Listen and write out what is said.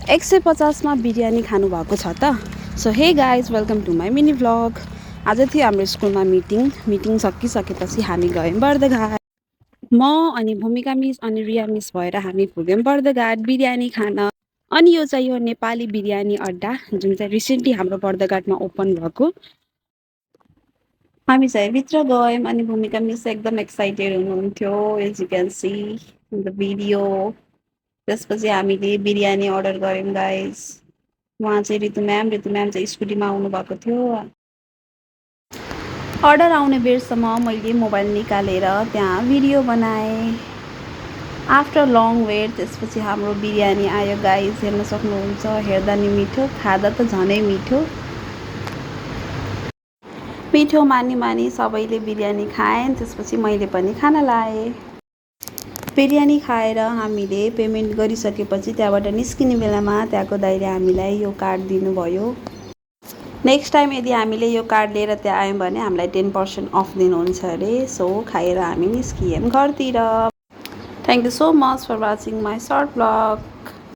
150 मा बिरयानी खानु भएको छ त। So hey guys, welcome to my mini vlog. आज थियो हाम्रो स्कुलमा मिटिङ सकिसकेपछि हामी गयौँ बर्दघाट। म अनि भूमिका मिस अनि रिया मिस भएर हामी पुग्यौँ बर्दघाट बिरयानी खान। अनि यो चाहिँ हो नेपाली बिरयानी अड्डा, जुन चाहिँ रिसेन्टली हाम्रो बर्दघाटमा ओपन भएको। हामी चाहिँ भित्र गयौँ अनि भूमिका मिस एकदम एक्साइटेड हुनुहुन्थ्यो, as you can see in the video. त्यसपछि हामीले बिरयानी अर्डर गऱ्यौँ गाइस। उहाँ चाहिँ ऋतु म्याम चाहिँ स्कुटीमा आउनुभएको थियो। अर्डर आउने बेरसम्म मैले मोबाइल निकालेर त्यहाँ भिडियो बनाएँ। आफ्टर लङ वेट त्यसपछि हाम्रो बिरयानी आयो गाइस, हेर्न सक्नुहुन्छ। हेर्दा नि मिठो, खाँदा त झनै मिठो। मिठो मानी सबैले बिरयानी खाएँ। त्यसपछि मैले पनि खाना लाएँ। बिरयानी खाएर हामीले पेमेन्ट गरिसकेपछि त्यहाँबाट निस्किने बेलामा त्यहाँको दाइले हामीलाई यो कार्ड दिनुभयो। नेक्स्ट टाइम यदि हामीले यो कार्ड लिएर त्यहाँ आयौँ भने हामीलाई 10% अफ दिनुहुन्छ अरे। सो खाएर हामी निस्कियौँ घरतिर। Thank you so much for watching my short vlog.